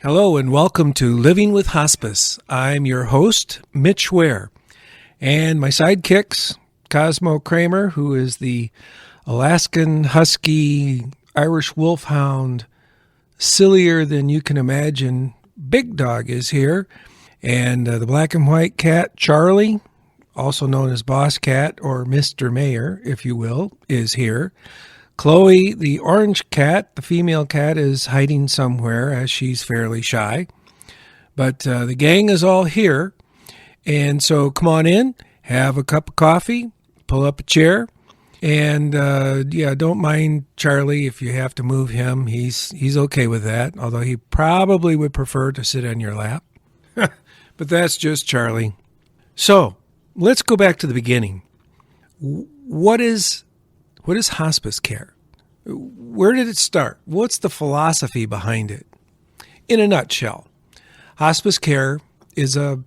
Hello and welcome to Living with Hospice. I'm your host, Mitch Ware, and my sidekicks, Cosmo Kramer, who is the Alaskan Husky Irish Wolfhound, sillier than you can imagine. Big Dog is here, and the black and white cat, Charlie, also known as Boss Cat or Mr. Mayor, if you will, is here. Chloe, the orange cat, the female cat, is hiding somewhere as she's fairly shy. But the gang is all here. And so come on in, have a cup of coffee, pull up a chair. And, don't mind Charlie if you have to move him. He's okay with that, although he probably would prefer to sit on your lap. But that's just Charlie. So let's go back to the beginning. What is hospice care? Where did it start? What's the philosophy behind it? In a nutshell, hospice care is a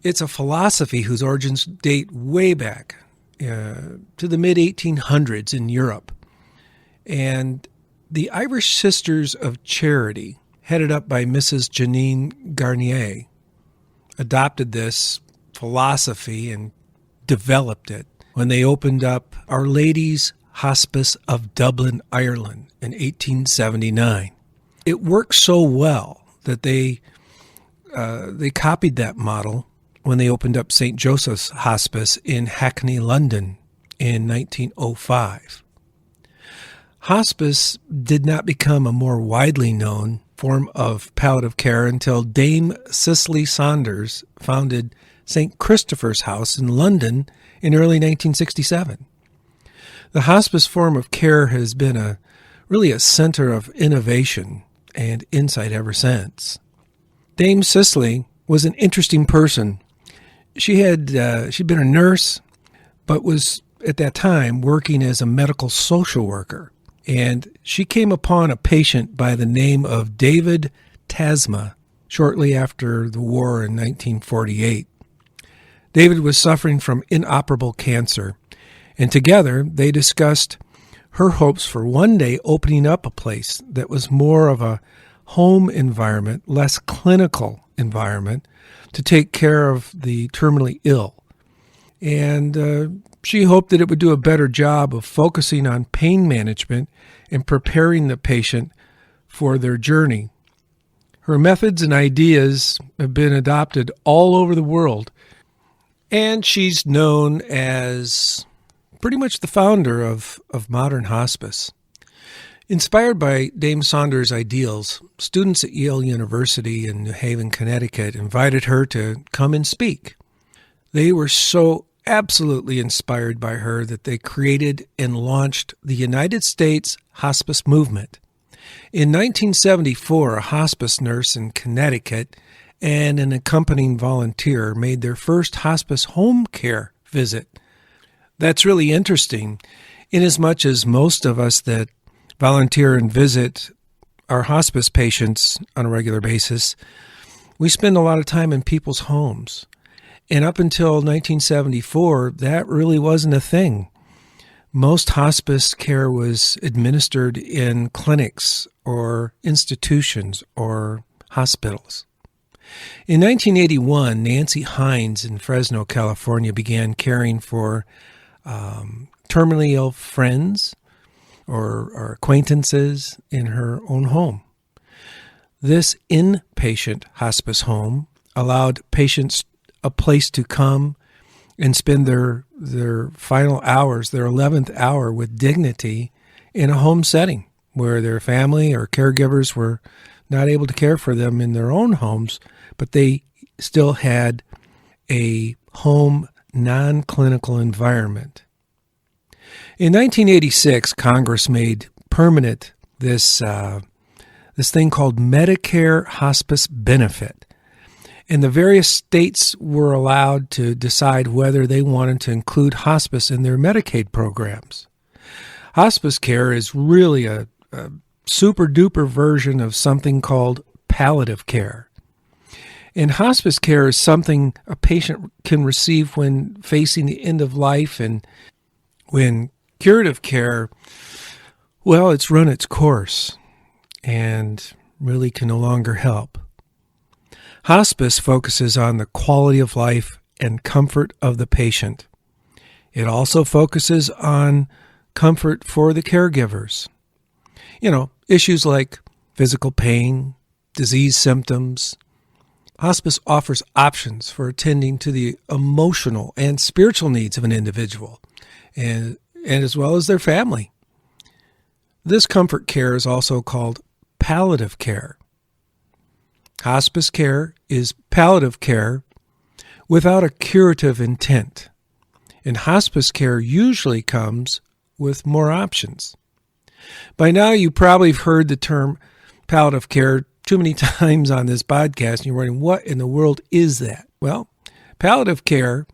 philosophy whose origins date way back to the mid-1800s in Europe. And the Irish Sisters of Charity, headed up by Mrs. Janine Garnier, adopted this philosophy and developed it when they opened up Our Lady's Hospice of Dublin, Ireland in 1879. It worked so well that they copied that model when they opened up St. Joseph's Hospice in Hackney, London in 1905. Hospice did not become a more widely known form of palliative care until Dame Cicely Saunders founded St. Christopher's House in London in early 1967. The hospice form of care has been really a center of innovation and insight ever since. Dame Cicely was an interesting person. She'd been a nurse, but was at that time working as a medical social worker. And she came upon a patient by the name of David Tasma shortly after the war in 1948. David was suffering from inoperable cancer, and together they discussed her hopes for one day opening up a place that was more of a home environment, less clinical environment, to take care of the terminally ill. And she hoped that it would do a better job of focusing on pain management and preparing the patient for their journey. Her methods and ideas have been adopted all over the world, and she's known as pretty much the founder of modern hospice. Inspired by Dame Saunders' ideals, students at Yale University in New Haven, Connecticut, invited her to come and speak. They were so absolutely inspired by her that they created and launched the United States Hospice Movement. In 1974, a hospice nurse in Connecticut and an accompanying volunteer made their first hospice home care visit. That's really interesting, inasmuch as most of us that volunteer and visit our hospice patients on a regular basis, we spend a lot of time in people's homes. And up until 1974, that really wasn't a thing. Most hospice care was administered in clinics or institutions or hospitals. In 1981, Nancy Hines in Fresno, California, began caring for terminally ill friends or acquaintances in her own home. This inpatient hospice home allowed patients a place to come and spend their final hours, their 11th hour, with dignity in a home setting where their family or caregivers were not able to care for them in their own homes, but they still had a home non-clinical environment. In 1986, Congress made permanent this thing called Medicare Hospice Benefit. And the various states were allowed to decide whether they wanted to include hospice in their Medicaid programs. Hospice care is really a super-duper version of something called palliative care. And hospice care is something a patient can receive when facing the end of life, and when curative care, well, it's run its course. And really can no longer help. Hospice focuses on the quality of life and comfort of the patient. It also focuses on comfort for the caregivers. Issues like physical pain, disease symptoms. Hospice offers options for attending to the emotional and spiritual needs of an individual, and as well as their family. This comfort care is also called palliative care. Hospice care is palliative care without a curative intent, and hospice care usually comes with more options. By now, you probably have heard the term palliative care too many times on this podcast, and you're wondering, what in the world is that? Well, palliative care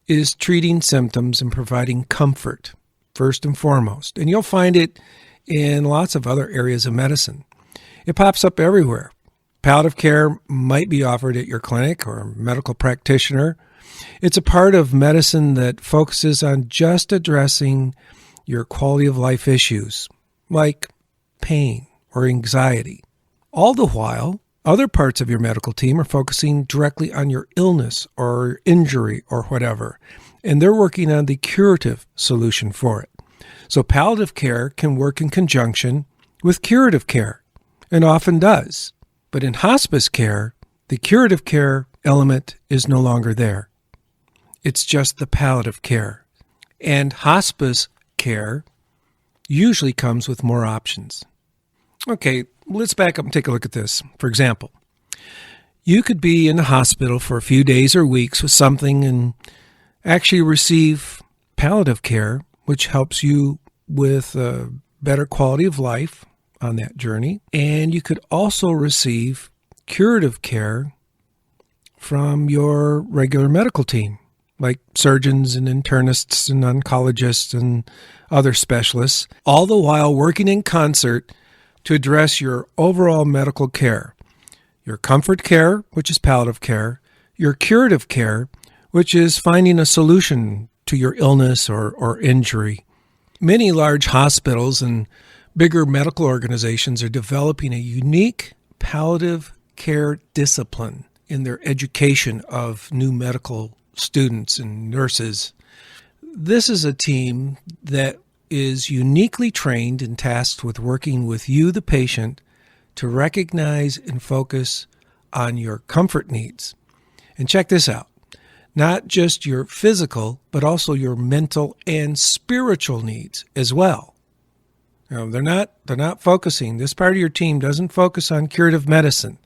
is treating symptoms and providing comfort, first and foremost. And you'll find it in lots of other areas of medicine. It pops up everywhere. Palliative care might be offered at your clinic or medical practitioner. It's a part of medicine that focuses on just addressing your quality of life issues, like pain or anxiety. All the while, other parts of your medical team are focusing directly on your illness or injury or whatever, and they're working on the curative solution for it. So palliative care can work in conjunction with curative care, and often does. But in hospice care, the curative care element is no longer there. It's just the palliative care. And hospice care usually comes with more options. Okay, let's back up and take a look at this. For example, you could be in the hospital for a few days or weeks with something and actually receive palliative care, which helps you with a better quality of life on that journey. And you could also receive curative care from your regular medical team, like surgeons and internists and oncologists and other specialists, all the while working in concert to address your overall medical care. Your comfort care, which is palliative care, your curative care, which is finding a solution to your illness or injury. Many large hospitals and bigger medical organizations are developing a unique palliative care discipline in their education of new medical students and nurses. This is a team that is uniquely trained and tasked with working with you, the patient, to recognize and focus on your comfort needs. And check this out. Not just your physical, but also your mental and spiritual needs as well. They're not focusing. This part of your team doesn't focus on curative medicine.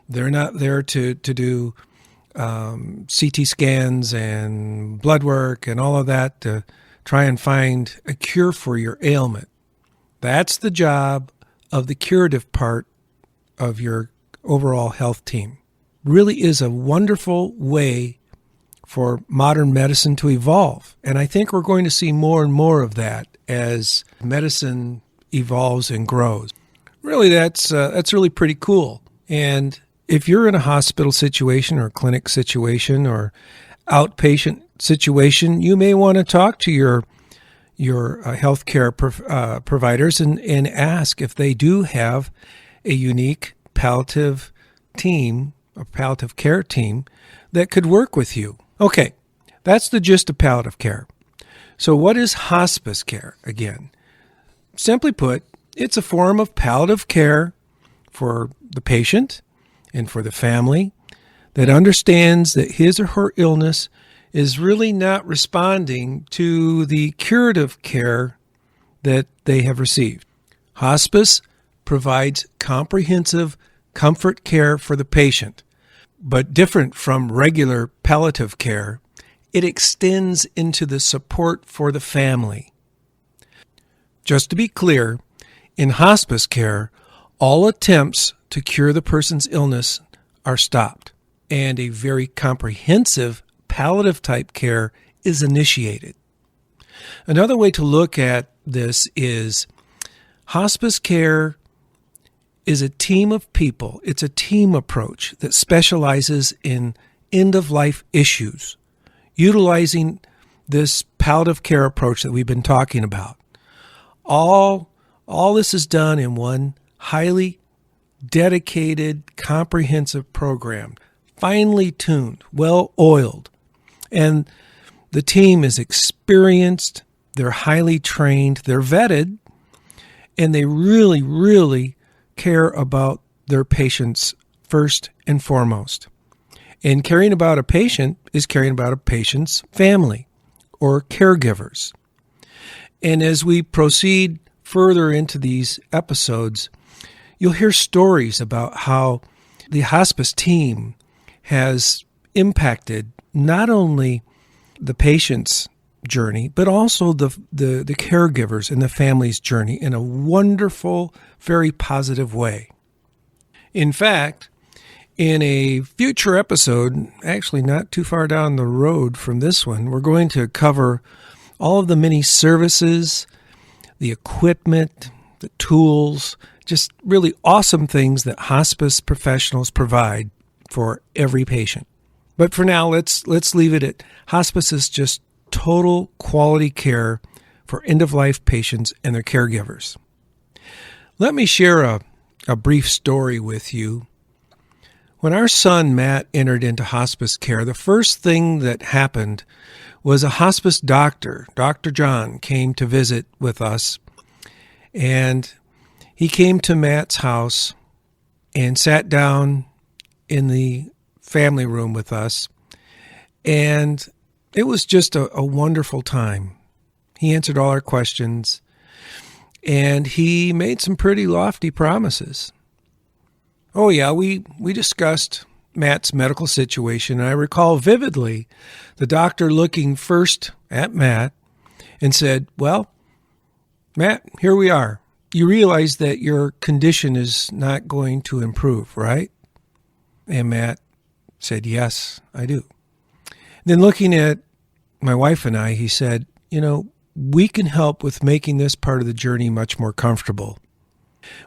They're not there to do CT scans and blood work and all of that to try and find a cure for your ailment. That's the job of the curative part of your overall health team. Really is a wonderful way for modern medicine to evolve. And I think we're going to see more and more of that as medicine evolves and grows. Really, that's really pretty cool. And if you're in a hospital situation or a clinic situation or outpatient situation, you may want to talk to your healthcare providers and ask if they do have a unique palliative team, a palliative care team that could work with you. Okay, that's the gist of palliative care. So what is hospice care again? Simply put, it's a form of palliative care for the patient and for the family that understands that his or her illness is really not responding to the curative care that they have received. Hospice provides comprehensive comfort care for the patient, but different from regular palliative care, it extends into the support for the family. Just to be clear, in hospice care, all attempts to cure the person's illness are stopped, and a very comprehensive palliative type care is initiated. Another way to look at this is hospice care is a team of people. It's a team approach that specializes in end-of-life issues, utilizing this palliative care approach that we've been talking about. All this is done in one highly dedicated, comprehensive program, finely tuned, well-oiled. And the team is experienced, they're highly trained, they're vetted, and they really, really care about their patients first and foremost. And caring about a patient is caring about a patient's family or caregivers. And as we proceed further into these episodes, you'll hear stories about how the hospice team has impacted not only the patient's journey, but also the caregivers and the family's journey in a wonderful, very positive way. In fact, in a future episode, actually not too far down the road from this one, we're going to cover all of the many services, the equipment, the tools, just really awesome things that hospice professionals provide for every patient. But for now, let's leave it at hospice is just total quality care for end-of-life patients and their caregivers. Let me share a brief story with you. When our son Matt entered into hospice care, the first thing that happened was a hospice doctor, Dr. John, came to visit with us, and he came to Matt's house and sat down in the family room with us, and it was just a wonderful time. He answered all our questions, and he made some pretty lofty promises. Oh yeah, we discussed Matt's medical situation, and I recall vividly the doctor looking first at Matt and said, "Well, Matt, here we are. You realize that your condition is not going to improve, right?" And Matt said, "Yes, I do." Then looking at my wife and I, he said, "We can help with making this part of the journey much more comfortable.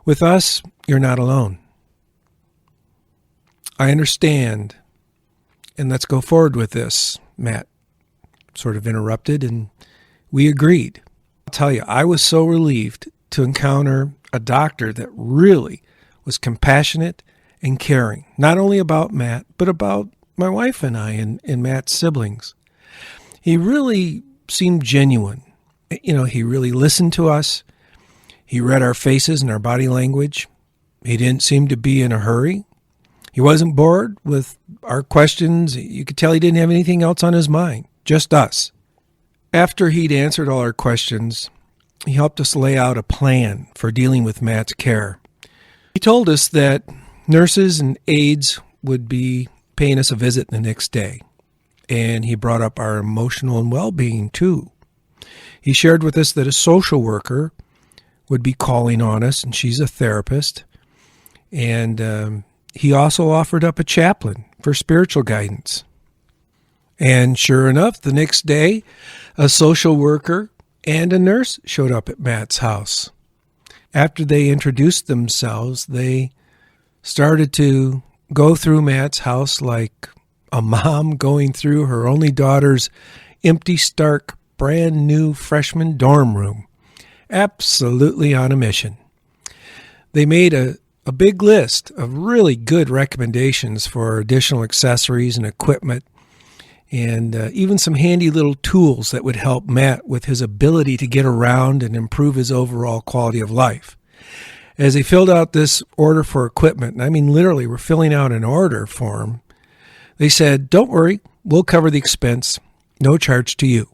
With us, you're not alone. I understand, and let's go forward with this," Matt sort of interrupted, and we agreed. I'll tell you, I was so relieved to encounter a doctor that really was compassionate and caring, not only about Matt, but about my wife and I and Matt's siblings. He really seemed genuine. He really listened to us. He read our faces and our body language. He didn't seem to be in a hurry. He wasn't bored with our questions. You could tell he didn't have anything else on his mind, just us. After he'd answered all our questions, he helped us lay out a plan for dealing with Matt's care. He told us that nurses and aides would be paying us a visit the next day, and he brought up our emotional and well-being too. He shared with us that a social worker would be calling on us, and she's a therapist, and he also offered up a chaplain for spiritual guidance. And sure enough, the next day, a social worker and a nurse showed up at Matt's house. After they introduced themselves, they started to go through Matt's house like a mom going through her only daughter's empty, stark, brand new freshman dorm room. Absolutely on a mission. They made a big list of really good recommendations for additional accessories and equipment, and even some handy little tools that would help Matt with his ability to get around and improve his overall quality of life. As they filled out this order for equipment, and I mean literally we're filling out an order form, they said, "Don't worry, we'll cover the expense, no charge to you."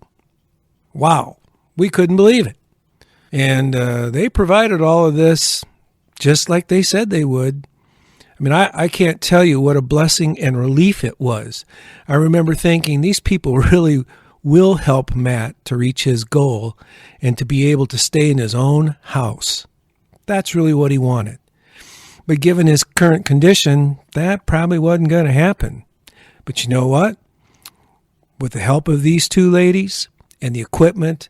Wow, we couldn't believe it. And they provided all of this just like they said they would. I mean, I can't tell you what a blessing and relief it was. I remember thinking these people really will help Matt to reach his goal and to be able to stay in his own house. That's really what he wanted. But given his current condition, that probably wasn't going to happen. But you know what? With the help of these two ladies and the equipment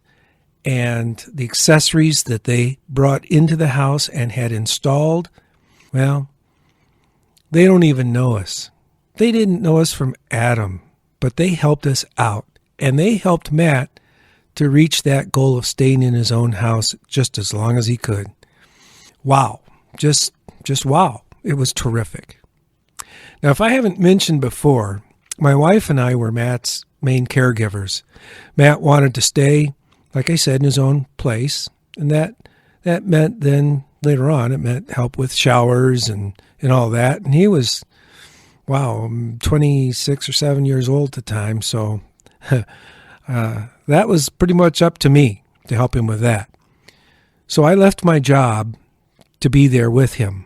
and the accessories that they brought into the house and had installed, well, they don't even know us. They didn't know us from Adam, but they helped us out. And they helped Matt to reach that goal of staying in his own house just as long as he could. Wow. Just wow. it was terrific. Now, if I haven't mentioned before, my wife and I were Matt's main caregivers. Matt wanted to stay, like I said, in his own place, and that meant then later on, it meant help with showers and all that. And he was, 26 or 7 years old at the time, so that was pretty much up to me to help him with that. So I left my job to be there with him.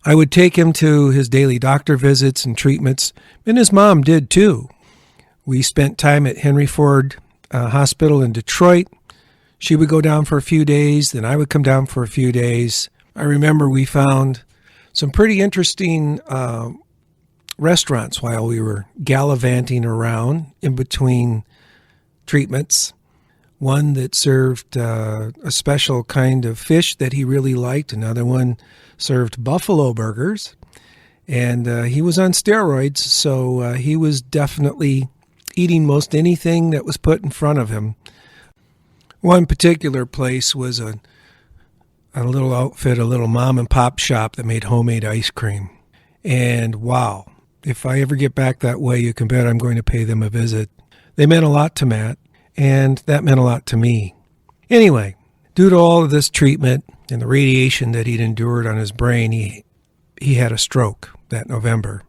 I would take him to his daily doctor visits and treatments, and his mom did too. We spent time at Henry Ford Hospital in Detroit. She would go down for a few days, then I would come down for a few days. I remember we found some pretty interesting restaurants while we were gallivanting around in between treatments. One that served a special kind of fish that he really liked. Another one served buffalo burgers. And he was on steroids, so he was definitely eating most anything that was put in front of him. One particular place was a little outfit, a little mom and pop shop that made homemade ice cream. And wow, if I ever get back that way, you can bet I'm going to pay them a visit. They meant a lot to Matt, and that meant a lot to me. Anyway, due to all of this treatment and the radiation that he'd endured on his brain, he had a stroke that November.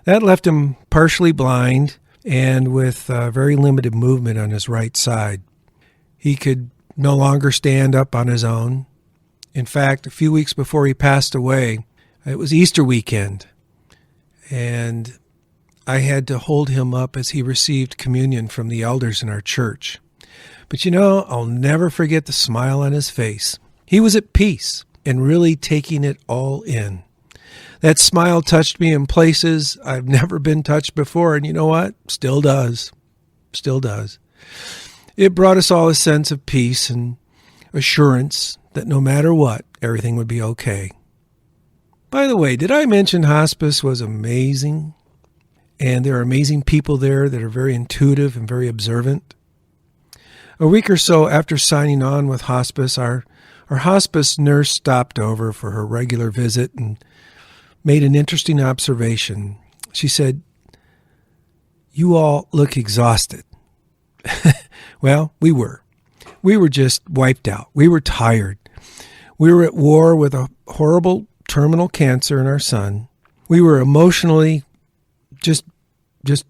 That left him partially blind and with very limited movement on his right side. He could no longer stand up on his own. In fact, a few weeks before he passed away, it was Easter weekend, and I had to hold him up as he received communion from the elders in our church. But I'll never forget the smile on his face. He was at peace and really taking it all in. That smile touched me in places I've never been touched before, and you know what? Still does. Still does. It brought us all a sense of peace and assurance that no matter what, everything would be okay. By the way, did I mention hospice was amazing? And there are amazing people there that are very intuitive and very observant. A week or so after signing on with hospice, our hospice nurse stopped over for her regular visit and made an interesting observation. She said, "You all look exhausted." Well, we were. We were just wiped out. We were tired. We were at war with a horrible terminal cancer in our son. We were emotionally just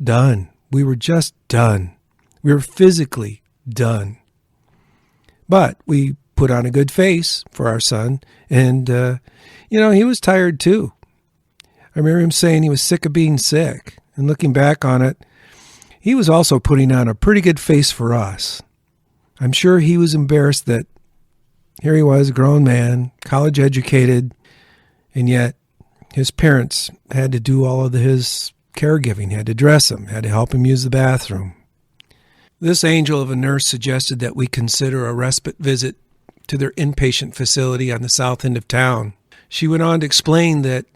done. We were just done. We were physically done. But we put on a good face for our son, and, he was tired too. I remember him saying he was sick of being sick, and looking back on it, he was also putting on a pretty good face for us. I'm sure he was embarrassed that here he was, a grown man, college educated, and yet his parents had to do all of his caregiving, had to dress him, had to help him use the bathroom. This angel of a nurse suggested that we consider a respite visit to their inpatient facility on the south end of town. She went on to explain that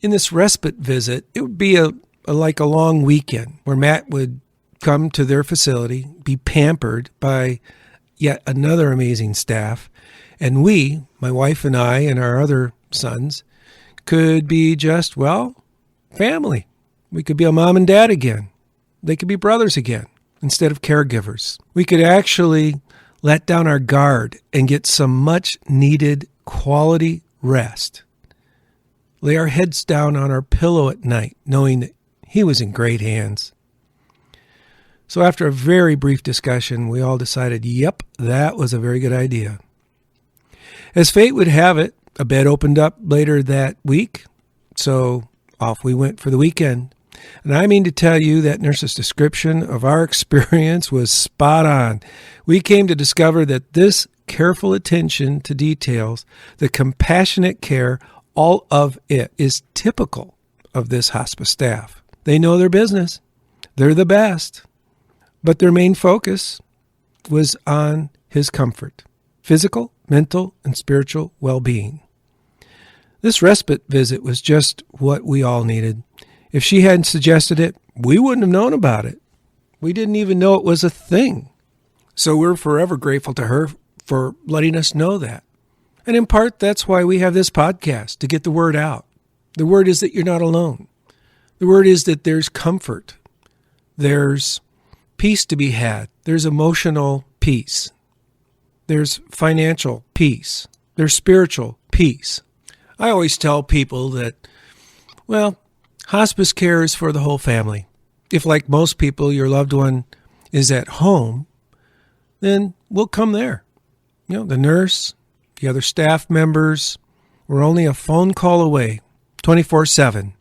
in this respite visit, it would be like a long weekend where Matt would come to their facility, be pampered by yet another amazing staff, and we, my wife and I and our other sons, could be just, family. We could be a mom and dad again. They could be brothers again instead of caregivers. We could actually let down our guard and get some much needed quality rest. Lay our heads down on our pillow at night, knowing that he was in great hands. So after a very brief discussion, we all decided, yep, that was a very good idea. As fate would have it, a bed opened up later that week, so off we went for the weekend. And I mean to tell you that nurse's description of our experience was spot on. We came to discover that this careful attention to details, the compassionate care, all of it is typical of this hospice staff. They know their business. They're the best. But their main focus was on his comfort, physical, mental, and spiritual well-being. This respite visit was just what we all needed. If she hadn't suggested it, we wouldn't have known about it. We didn't even know it was a thing. So we're forever grateful to her for letting us know that. And in part, that's why we have this podcast, to get the word out. The word is that you're not alone. The word is that there's comfort. There's peace to be had. There's emotional peace. There's financial peace. There's spiritual peace. I always tell people that, well, hospice care is for the whole family. If, like most people, your loved one is at home, then we'll come there. The nurse, the other staff members, we're only a phone call away, 24/7.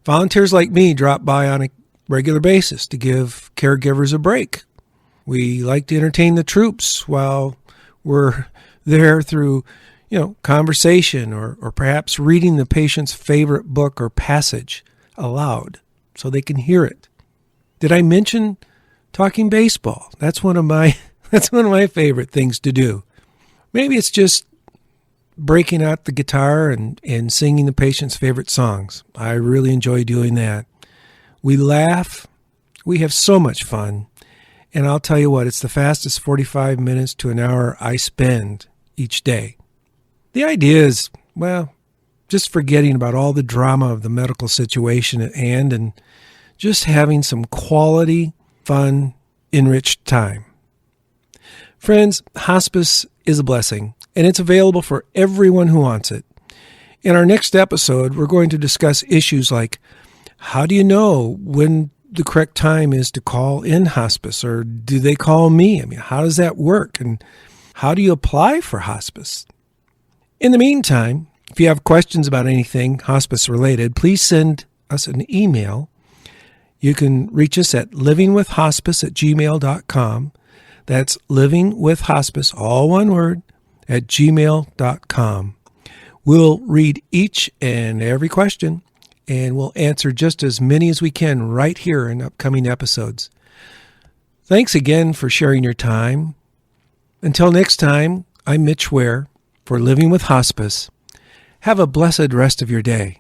Volunteers like me drop by on a regular basis to give caregivers a break. We like to entertain the troops while we're there through, conversation or perhaps reading the patient's favorite book or passage aloud so they can hear it. Did I mention talking baseball? That's one of my favorite things to do. Maybe it's just breaking out the guitar and singing the patient's favorite songs. I really enjoy doing that. We laugh. We have so much fun. And I'll tell you what, it's the fastest 45 minutes to an hour I spend each day. The idea is, just forgetting about all the drama of the medical situation at hand and just having some quality, fun, enriched time. Friends, hospice is a blessing, and it's available for everyone who wants it. In our next episode, we're going to discuss issues like, how do you know when the correct time is to call in hospice, or do they call me? How does that work, and how do you apply for hospice? In the meantime, if you have questions about anything hospice related, please send us an email. You can reach us at livingwithhospice@gmail.com. That's livingwithhospice, all one word, at gmail.com. We'll read each and every question, and we'll answer just as many as we can right here in upcoming episodes. Thanks again for sharing your time. Until next time, I'm Mitch Ware for Living with Hospice. Have a blessed rest of your day.